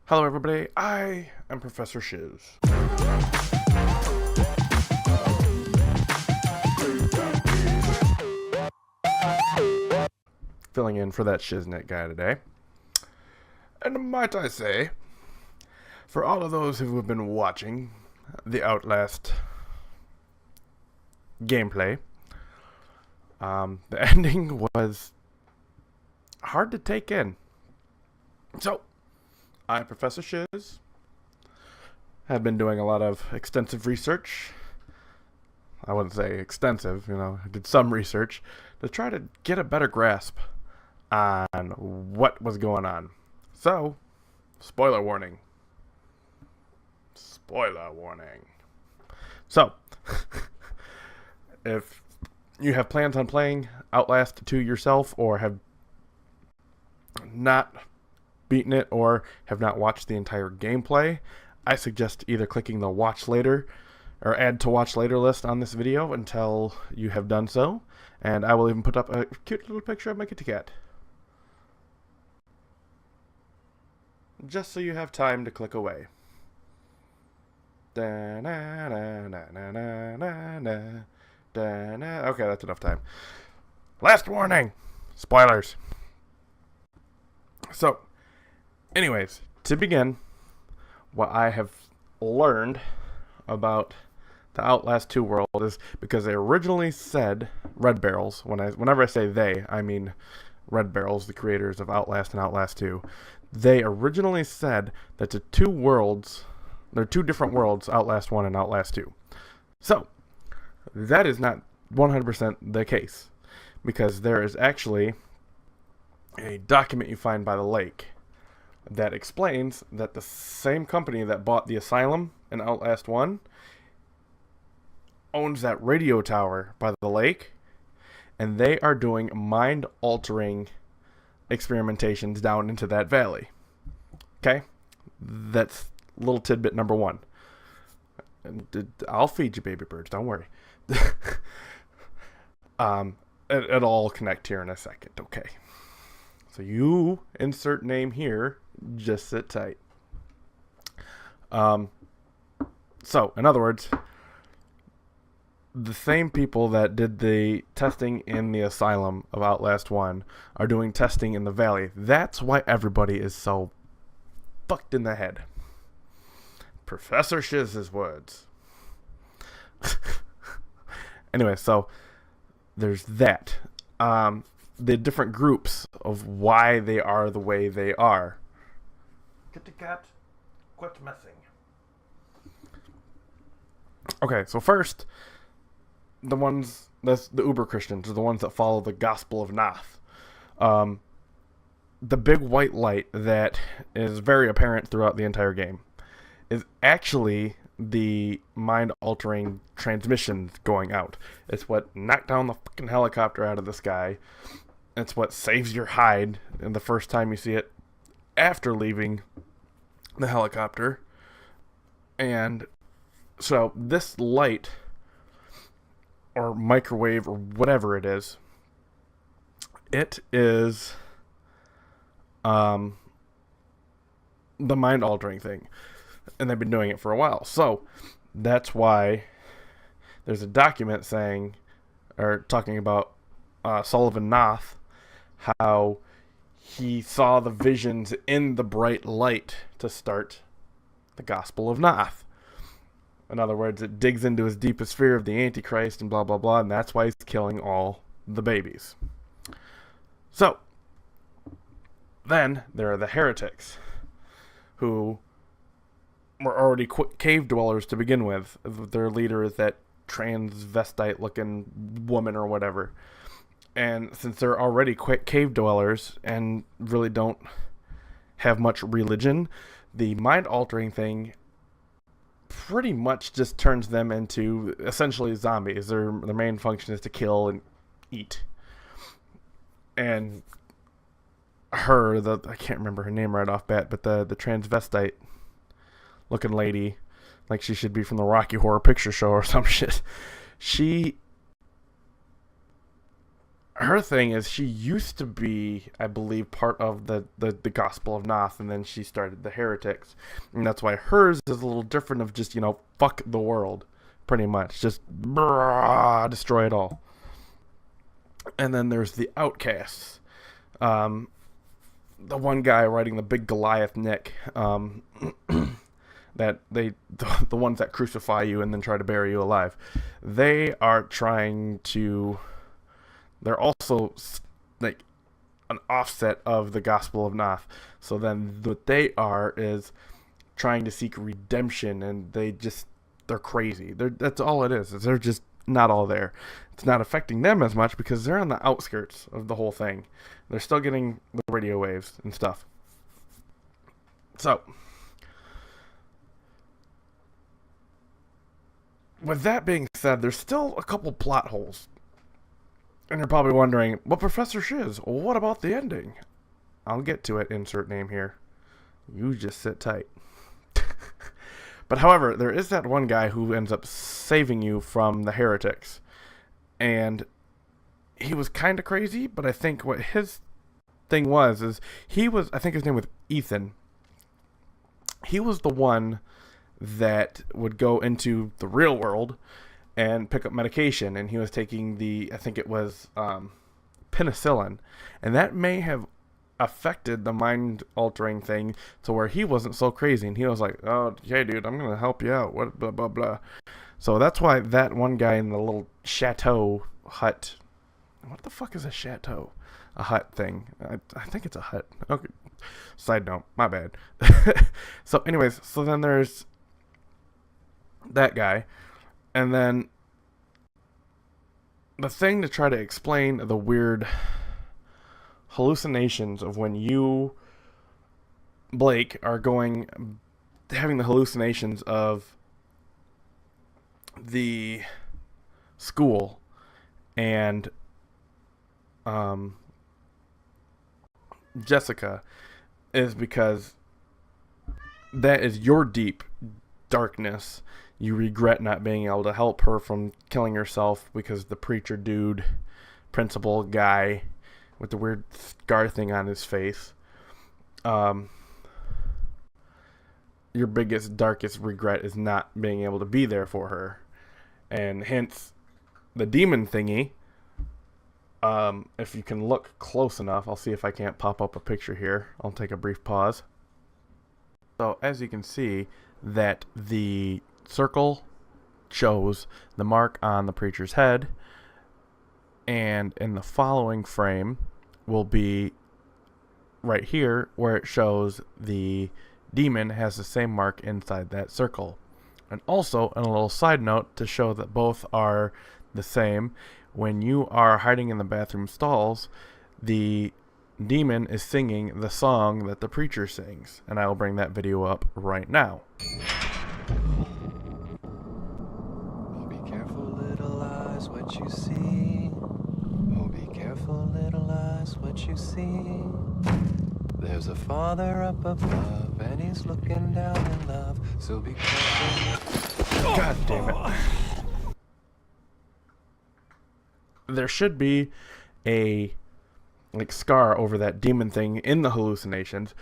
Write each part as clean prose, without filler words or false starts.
Hello everybody, I am Professor Shiz. Filling in for ThatShizNickGuy today. And might I say, for all of those who have been watching the Outlast gameplay, the ending was hard to take in. So, I, Professor Shiz, have been doing a lot of extensive research. I wouldn't say extensive, I did some research to try to get a better grasp on what was going on. So, spoiler warning. Spoiler warning. So, if you have plans on playing Outlast 2 yourself or have not beaten it or have not watched the entire gameplay, I suggest either clicking the watch later or add to watch later list on this video until you have done so, and I will even put up a cute little picture of my kitty cat just so you have time to click away. Okay, that's enough time. Last warning, spoilers. So anyways, to begin, what I have learned about the Outlast 2 world is because they originally said Red Barrels. Whenever I say they, I mean Red Barrels, the creators of Outlast and Outlast 2. They originally said that there are two different worlds, Outlast 1 and Outlast 2. So, that is not 100% the case, because there is actually a document you find by the lake that explains that the same company that bought the asylum in Outlast 1 owns that radio tower by the lake, and they are doing mind-altering experimentations down into that valley. Okay? That's little tidbit number one. I'll feed you, baby birds, don't worry. It'll all connect here in a second, okay? So you insert name here, just sit tight. So, in other words, the same people that did the testing in the asylum of Outlast 1 are doing testing in the valley. That's why everybody is so fucked in the head. Professor Shiz's words. Anyway, so there's that. The different groups of why they are the way they are. Kitty cat, quit messing. Okay, so first, the Uber Christians are the ones that follow the Gospel of Nath. The big white light that is very apparent throughout the entire game is actually the mind-altering transmissions going out. It's what knocked down the fucking helicopter out of the sky. It's what saves your hide in the first time you see it after leaving the helicopter. And so this light, or microwave, or whatever it is the mind-altering thing. And they've been doing it for a while. So that's why there's a document talking about Sullivan Nath, how he saw the visions in the bright light to start the Gospel of Nath. In other words, it digs into his deepest fear of the Antichrist and blah, blah, blah, and that's why he's killing all the babies. So, then there are the heretics, who were already cave dwellers to begin with. Their leader is that transvestite-looking woman or whatever. And since they're already cave dwellers and really don't have much religion, the mind-altering thing pretty much just turns them into essentially zombies. Their main function is to kill and eat. And I can't remember her name right off bat, but the transvestite looking lady, like she should be from the Rocky Horror Picture Show or some shit, she her thing is she used to be, I believe, part of the Gospel of Noth, and then she started the Heretics. And that's why hers is a little different of just, fuck the world, pretty much. Just destroy it all. And then there's the Outcasts. The one guy riding the big Goliath Nick, that the ones that crucify you and then try to bury you alive. They are trying to... They're also like an offset of the Gospel of Noth. So then what they are is trying to seek redemption, and they're crazy. That's all it is. They're just not all there. It's not affecting them as much because they're on the outskirts of the whole thing. They're still getting the radio waves and stuff. So, with that being said, there's still a couple plot holes. And you're probably wondering, well, Professor Shiz, what about the ending? I'll get to it, insert name here. You just sit tight. But however, there is that one guy who ends up saving you from the heretics. And he was kind of crazy, but I think what his thing was is I think his name was Ethan. He was the one that would go into the real world and pick up medication, and he was taking I think it was penicillin, and that may have affected the mind-altering thing to where he wasn't so crazy, and he was like, oh, hey, dude, I'm going to help you out, what, blah, blah, blah. So that's why that one guy in the little chateau hut, what the fuck is a chateau? A hut thing. I think it's a hut. Okay. Side note, my bad. So anyways, so then there's that guy. And then the thing to try to explain the weird hallucinations of when you, Blake, are having the hallucinations of the school and Jessica, is because that is your deep darkness. You regret not being able to help her from killing herself because the preacher dude, principal guy with the weird scar thing on his face, your biggest, darkest regret is not being able to be there for her. And hence, the demon thingy, if you can look close enough, I'll see if I can't pop up a picture here. I'll take a brief pause. So, as you can see, that the circle shows the mark on the preacher's head, and in the following frame will be right here where it shows the demon has the same mark inside that circle. And also, in a little side note to show that both are the same, when you are hiding in the bathroom stalls, the demon is singing the song that the preacher sings, and I will bring that video up right now. What you see, oh, be careful, little eyes, what you see. There's a father up above, and he's looking down in love, so be careful. God damn it. There should be a scar over that demon thing in the hallucinations,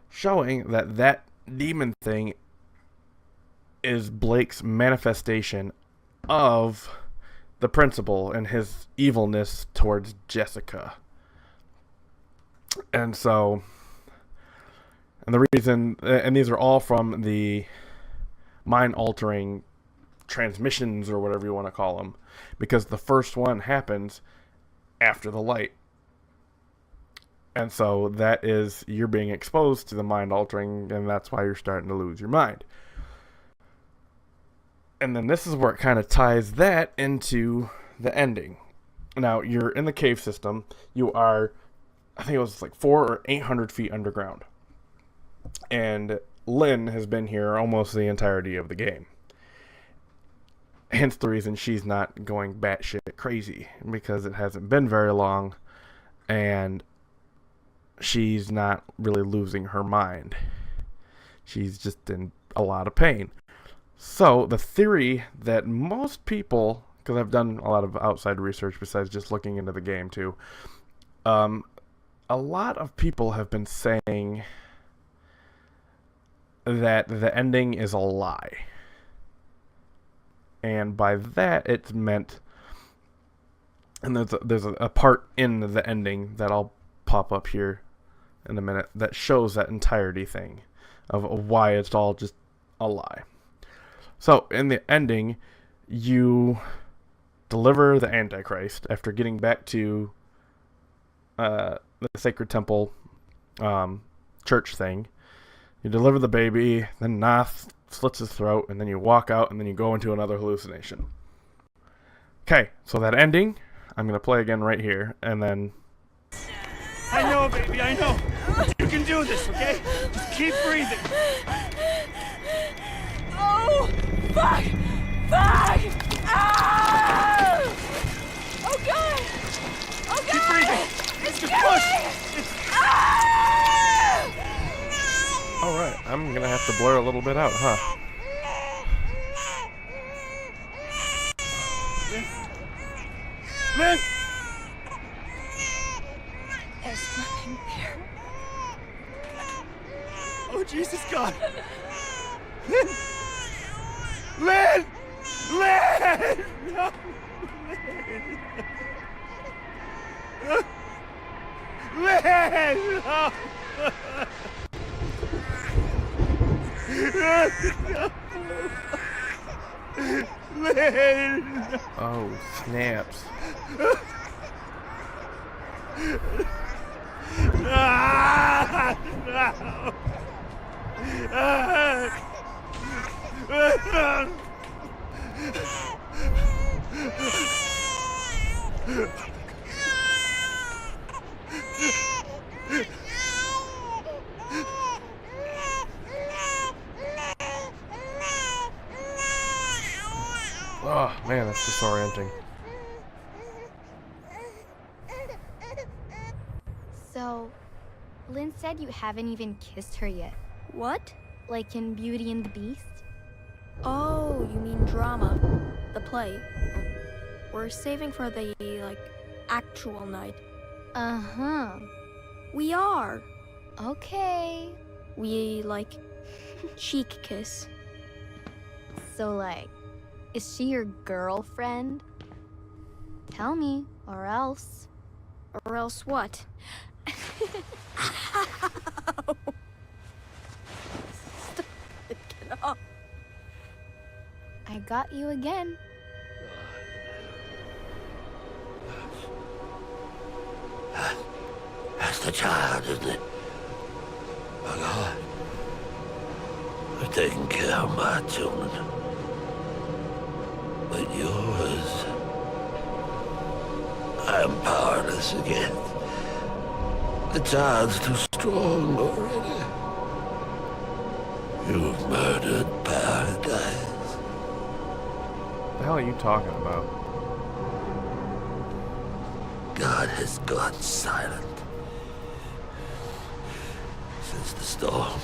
showing that demon thing is Blake's manifestation of the principal and his evilness towards Jessica. And so, and the reason, and these are all from the mind-altering transmissions or whatever you want to call them, because the first one happens after the light. And so that is, you're being exposed to the mind-altering, and that's why you're starting to lose your mind. And then this is where it kind of ties that into the ending. Now, you're in the cave system. You are, I think it was like 400 or 800 feet underground. And Lynn has been here almost the entirety of the game. Hence the reason she's not going batshit crazy, because it hasn't been very long, and she's not really losing her mind. She's just in a lot of pain. So, the theory that most people because I've done a lot of outside research besides just looking into the game too. A lot of people have been saying that the ending is a lie. And by that, it's meant, and there's a part in the ending that I'll pop up here in a minute that shows that entirety thing of why it's all just a lie. So, in the ending, you deliver the Antichrist after getting back to the Sacred Temple church thing. You deliver the baby, then Nath slits his throat, and then you walk out, and then you go into another hallucination. Okay, so that ending, I'm going to play again right here, and then... I know, baby, I know. You can do this, okay? Just keep breathing. Oh, fuck! Fuck! Ah! Oh, God! Oh, God! Keep breathing. It's Just killing push. me! Ah! Alright, I'm going to have to blur a little bit out, huh? Lynn! There's nothing there. Oh, Jesus God! Lynn! Lynn! Lynn! No! Lynn! No! Lynn! Oh, snaps. Ah! Oh, man, that's disorienting. So, Lynn said you haven't even kissed her yet. What? Like in Beauty and the Beast? Oh, you mean drama. The play. We're saving for the, actual night. Uh-huh. We are. Okay. We, cheek kiss. So, is she your girlfriend? Tell me, or else. Or else what? Stop it, get off. I got you again. That's the child, isn't it? My God. We're taking care of my children. But yours... I am powerless again. The child's too strong already. You've murdered paradise. What the hell are you talking about? God has gone silent. Since the storm,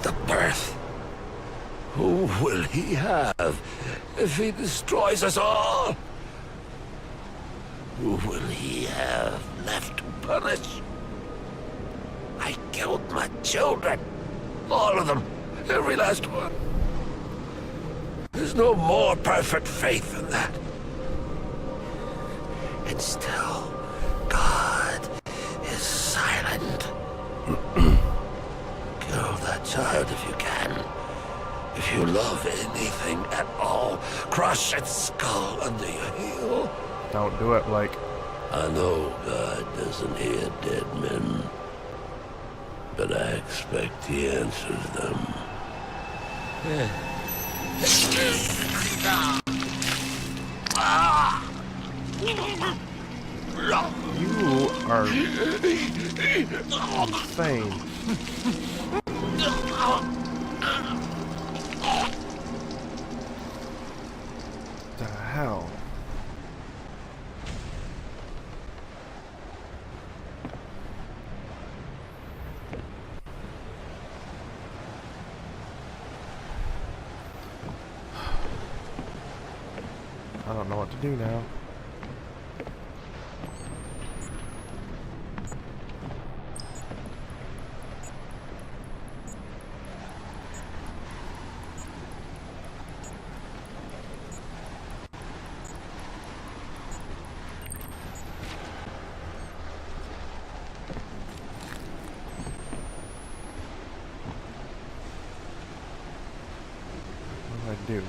the birth. Who will he have if he destroys us all? Who will he have left to punish? I killed my children. All of them. Every last one. There's no more perfect faith than that. And still, God is silent. Kill that child if you can. If you love anything at all, crush its skull under your heel. Don't do it, Blake. I know God doesn't hear dead men, but I expect he answers them. You are insane. The hell? I don't know what to do now. Do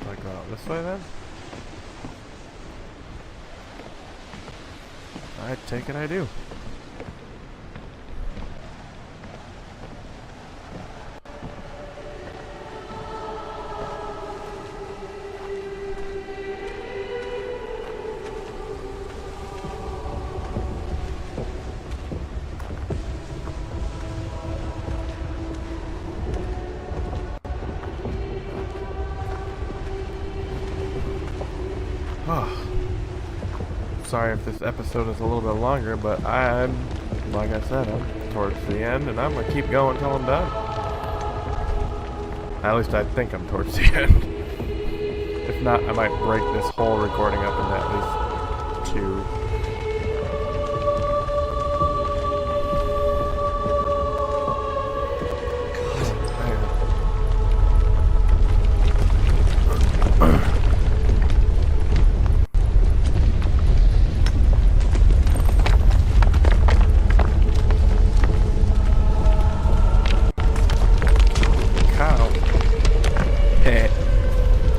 I go out this way then? I take it I do. Sorry if this episode is a little bit longer, but like I said, I'm towards the end, and I'm going to keep going until I'm done. At least I think I'm towards the end. If not, I might break this whole recording up into at least 2.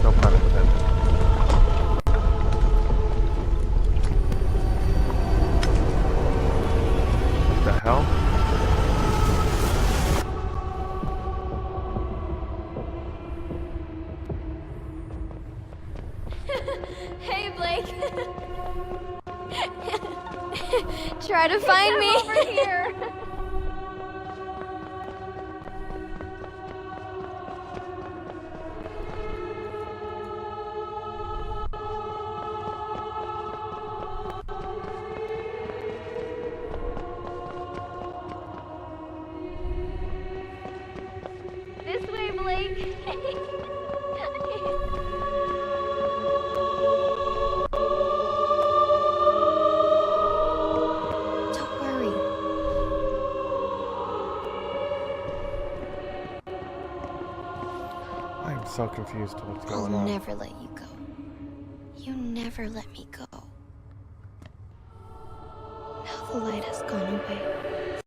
No pun intended. What the hell? Hey, Blake. Try to find me. Over here. This way, Blake. Don't worry. I'm so confused to what's I'll going on. never let you go. You never let me go. Now the light has gone away.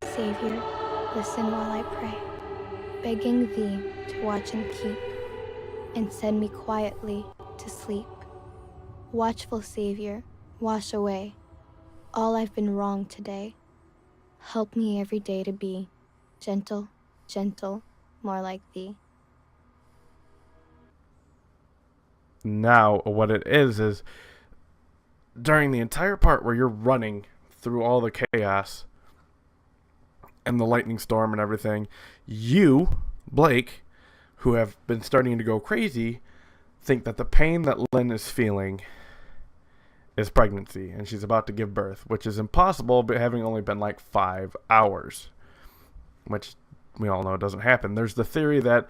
Savior, listen while I pray, begging thee to watch and keep, and send me quietly to sleep. Watchful Savior, wash away all I've been wrong today. Help me every day to be gentle, gentle, more like thee. Now, what it is during the entire part where you're running through all the chaos and the lightning storm and everything, you, Blake, who have been starting to go crazy, think that the pain that Lynn is feeling is pregnancy, and she's about to give birth, which is impossible, but having only been like 5 hours, which we all know doesn't happen. There's the theory that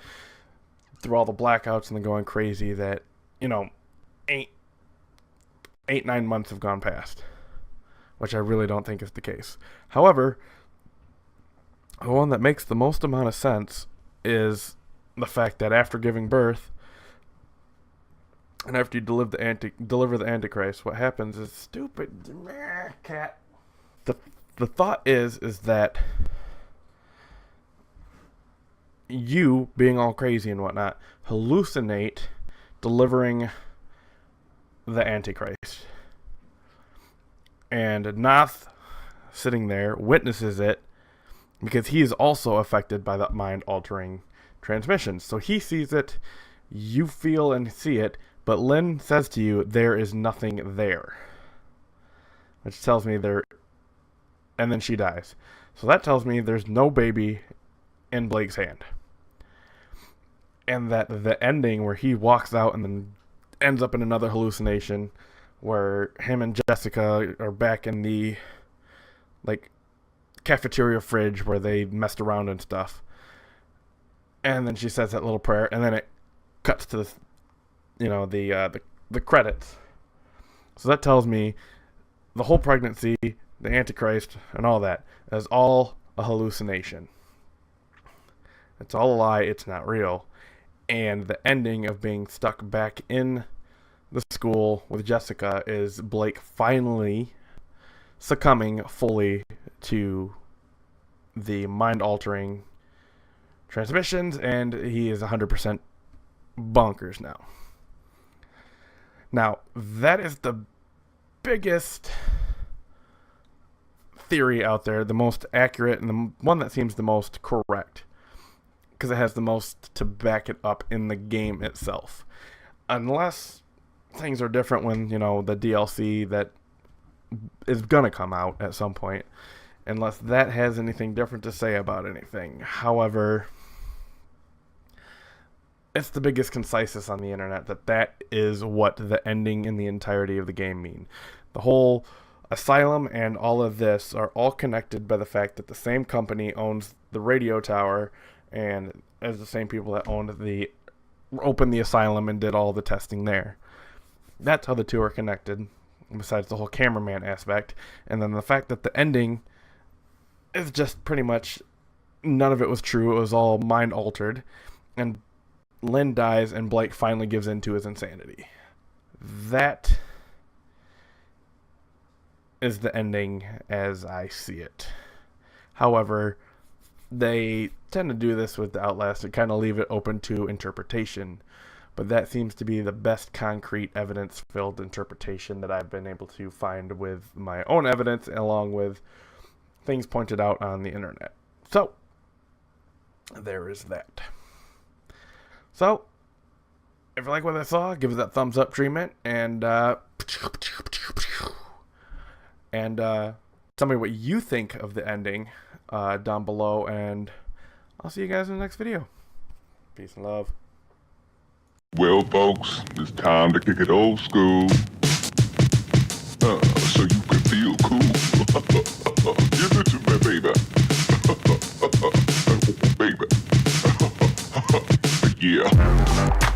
through all the blackouts and the going crazy that, 9 months have gone past, which I really don't think is the case. However, the one that makes the most amount of sense is the fact that after giving birth and after you deliver the Antichrist, what happens is stupid cat. The thought is that you, being all crazy and whatnot, hallucinate delivering the Antichrist. And Nath, sitting there, witnesses it because he is also affected by that mind-altering transmission. So he sees it, you feel and see it, but Lynn says to you, there is nothing there. Which tells me there... And then she dies. So that tells me there's no baby in Blake's hand. And that the ending where he walks out and then ends up in another hallucination where him and Jessica are back in the cafeteria fridge where they messed around and stuff. And then she says that little prayer, and then it cuts to the, the credits. So that tells me the whole pregnancy, the Antichrist, and all that is all a hallucination. It's all a lie. It's not real. And the ending of being stuck back in the school with Jessica is Blake finally succumbing fully to the mind-altering transmissions, and he is 100% bonkers now. Now, that is the biggest theory out there, the most accurate, and the one that seems the most correct, because it has the most to back it up in the game itself. Unless things are different when, the DLC that is going to come out at some point, unless that has anything different to say about anything. However, it's the biggest conciseness on the internet that is what the ending in the entirety of the game mean. The whole asylum and all of this are all connected by the fact that the same company owns the radio tower, and as the same people that opened the asylum and did all the testing there. That's how the two are connected, besides the whole cameraman aspect. And then the fact that the ending is just pretty much none of it was true. It was all mind altered, and Lynn dies and Blake finally gives in to his insanity. That is the ending as I see it. However, they tend to do this with the Outlast and kind of leave it open to interpretation. But that seems to be the best concrete evidence-filled interpretation that I've been able to find with my own evidence, along with things pointed out on the internet. So, there is that. So, if you like what I saw, give it that thumbs up treatment, and tell me what you think of the ending down below, and I'll see you guys in the next video. Peace and love. Well, folks, it's time to kick it old school, so you can feel cool. Give it to me, baby. Baby. Yeah.